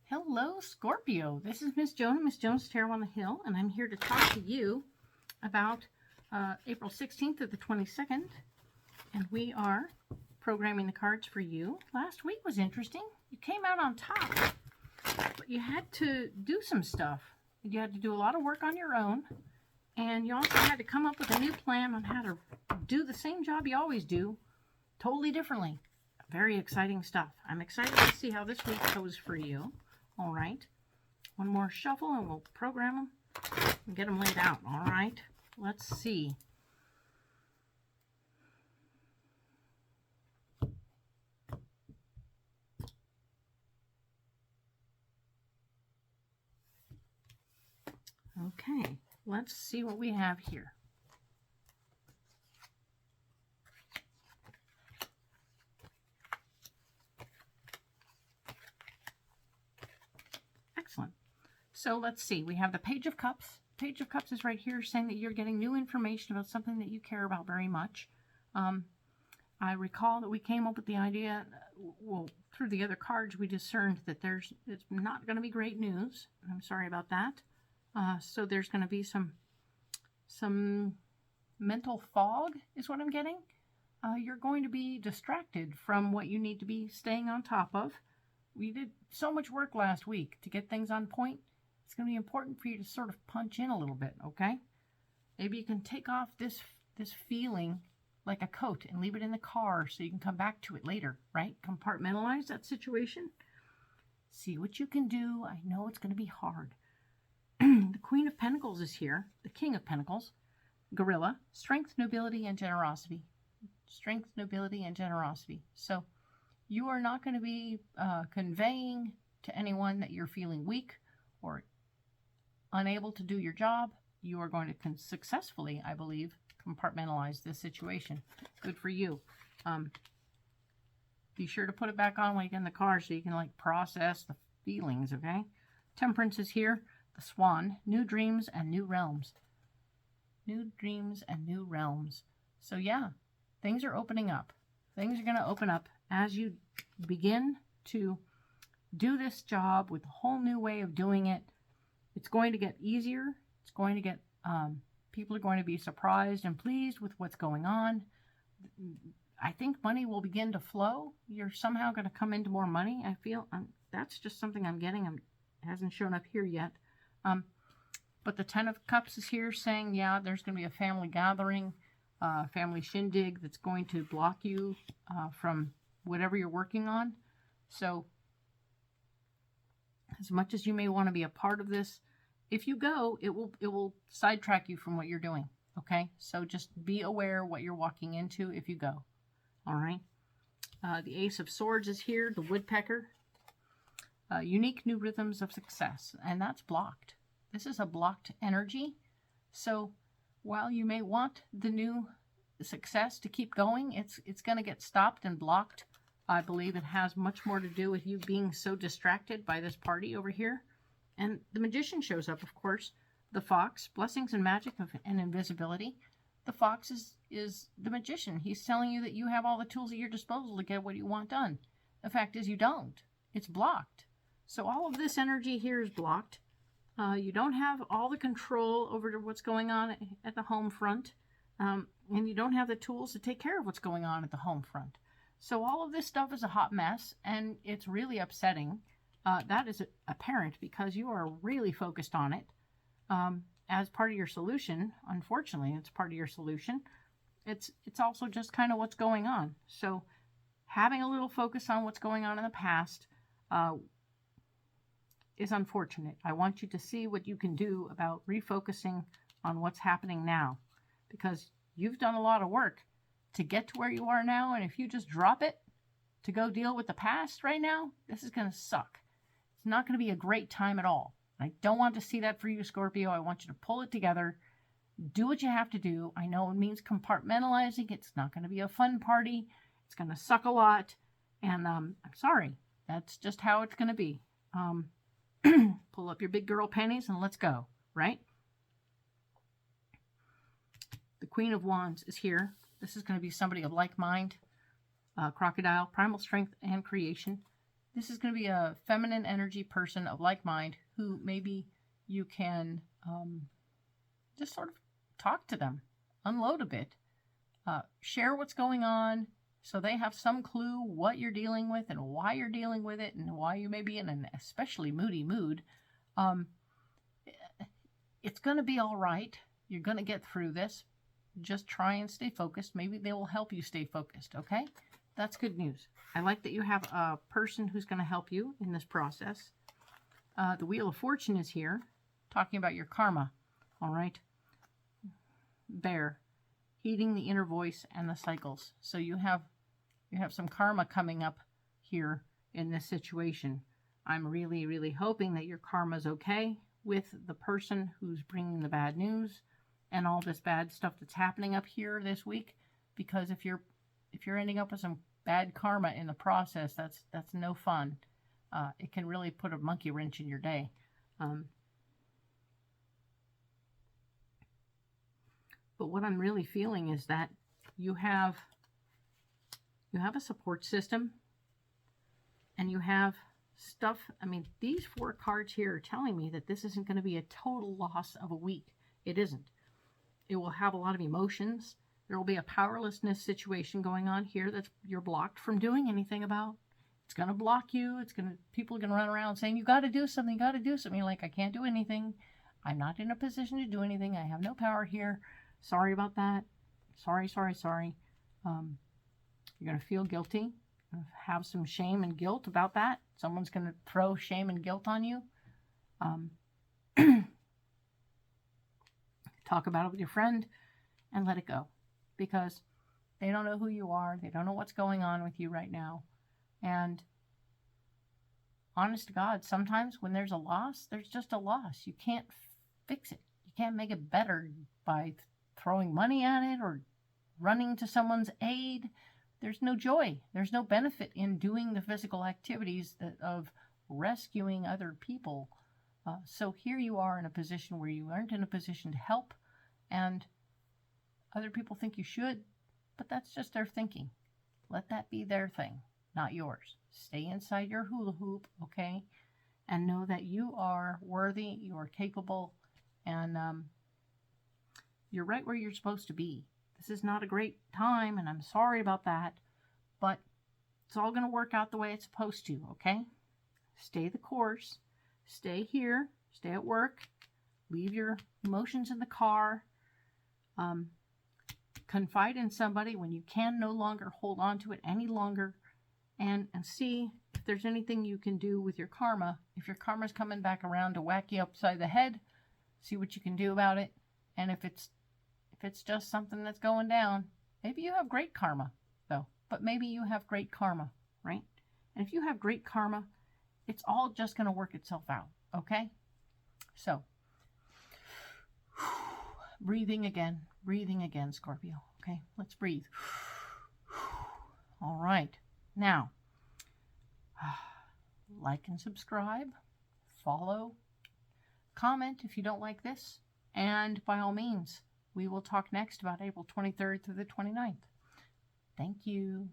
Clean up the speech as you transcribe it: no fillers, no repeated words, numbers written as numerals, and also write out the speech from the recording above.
Hello, Scorpio. This is Miss Joan, Miss Joan's Tarot on the Hill, and I'm here to talk to you about April 16th to the 22nd, and we are programming the cards for you. Last week was interesting. You came out on top, but you had to do some stuff. You had to do a lot of work on your own, and you also had to come up with a new plan on how to do the same job you always do, totally differently. Very exciting stuff. I'm excited to see how this week goes for you. All right, one more shuffle and we'll program them and get them laid out. All right, let's see. Okay, let's see what we have here. Excellent. So let's see. We have the Page of Cups. Page of Cups is right here saying that you're getting new information about something that you care about very much. I recall that we came up with the idea, well, through the other cards, we discerned that it's not going to be great news. I'm sorry about that. So there's going to be some mental fog is what I'm getting. You're going to be distracted from what you need to be staying on top of. We did so much work last week to get things on point. It's going to be important for you to sort of punch in a little bit, okay? Maybe you can take off this feeling like a coat and leave it in the car so you can come back to it later, right? Compartmentalize that situation. See what you can do. I know it's going to be hard. The Queen of Pentacles is here. The King of Pentacles. Gorilla. Strength, nobility, and generosity. Strength, nobility, and generosity. So you are not going to be conveying to anyone that you're feeling weak or unable to do your job. You are going to successfully, I believe, compartmentalize this situation. Good for you. Be sure to put it back on when you get in the car so you can like process the feelings, okay? Temperance is here. The Swan. New dreams and new realms. New dreams and new realms. So yeah, things are opening up. Things are going to open up as you begin to do this job with a whole new way of doing it. It's going to get easier. It's going to get, people are going to be surprised and pleased with what's going on. I think money will begin to flow. You're somehow going to come into more money. I feel that's just something I'm getting. It hasn't shown up here yet. But the Ten of Cups is here saying, yeah, there's going to be a family gathering, family shindig that's going to block you from whatever you're working on. So as much as you may want to be a part of this, if you go, it will sidetrack you from what you're doing. Okay, so just be aware what you're walking into if you go. All right. The Ace of Swords is here. The Woodpecker. Unique new rhythms of success, and that's blocked. This is a blocked energy. So while you may want the new success to keep going, it's going to get stopped and blocked. I believe it has much more to do with you being so distracted by this party over here. And the Magician shows up, of course. The Fox, blessings and magic and invisibility. The Fox is the Magician. He's telling you that you have all the tools at your disposal to get what you want done. The fact is you don't. It's blocked. So all of this energy here is blocked. You don't have all the control over what's going on at the home front. And you don't have the tools to take care of what's going on at the home front. So all of this stuff is a hot mess, and it's really upsetting. That is apparent because you are really focused on it as part of your solution. Unfortunately, it's part of your solution. It's also just kind of what's going on. So having a little focus on what's going on in the past is unfortunate. I want you to see what you can do about refocusing on what's happening now, because you've done a lot of work to get to where you are now, and if you just drop it to go deal with the past right now, this is going to suck. It's not going to be a great time at all. I don't want to see that for you, Scorpio. I want you to pull it together, do what you have to do. I know it means compartmentalizing. It's not going to be a fun party. It's going to suck a lot, and I'm sorry. That's just how it's going to be. Pull up your big girl panties and let's go, right? The Queen of Wands is here. This is going to be somebody of like mind. Crocodile, primal strength and creation. This is going to be a feminine energy person of like mind who maybe you can just sort of talk to them, unload a bit, share what's going on so they have some clue what you're dealing with and why you're dealing with it and why you may be in an especially moody mood. It's going to be all right. You're going to get through this. Just try and stay focused. Maybe they will help you stay focused, okay? That's good news. I like that you have a person who's going to help you in this process. The Wheel of Fortune is here, talking about your karma, all right? Bear, heeding the inner voice and the cycles. So you have some karma coming up here in this situation. I'm really, really hoping that your karma's okay with the person who's bringing the bad news and all this bad stuff that's happening up here this week. Because if you're ending up with some bad karma in the process, that's no fun. It can really put a monkey wrench in your day. But what I'm really feeling is that you have a support system, and you have stuff. I mean, these 4 cards here are telling me that this isn't going to be a total loss of a week. It isn't. It will have a lot of emotions. There will be a powerlessness situation going on here that you're blocked from doing anything about. It's going to block you. People are going to run around saying, you got to do something, you got to do something. You're like, I can't do anything. I'm not in a position to do anything. I have no power here. Sorry about that. Sorry. You're going to feel guilty. You're going to have some shame and guilt about that. Someone's going to throw shame and guilt on you. Talk about it with your friend and let it go. Because they don't know who you are. They don't know what's going on with you right now. And honest to God, sometimes when there's a loss, there's just a loss. You can't fix it. You can't make it better by throwing money at it or running to someone's aid. There's no joy. There's no benefit in doing the physical activities of rescuing other people. So here you are in a position where you aren't in a position to help, and other people think you should, but that's just their thinking. Let that be their thing, not yours. Stay inside your hula hoop, okay? And know that you are worthy, you are capable, and you're right where you're supposed to be. This is not a great time, and I'm sorry about that, but it's all going to work out the way it's supposed to, okay? Stay the course. Stay here. Stay at work. Leave your emotions in the car. Confide in somebody when you can no longer hold on to it any longer, and see if there's anything you can do with your karma. If your karma's coming back around to whack you upside the head, see what you can do about it. And if it's just something that's going down, maybe you have great karma, though. But maybe you have great karma, right? And if you have great karma, it's all just going to work itself out, okay? So, breathing again, Scorpio, okay? Let's breathe. All right. Now, like and subscribe, follow, comment if you don't like this, and by all means, we will talk next about April 23rd through the 29th. Thank you.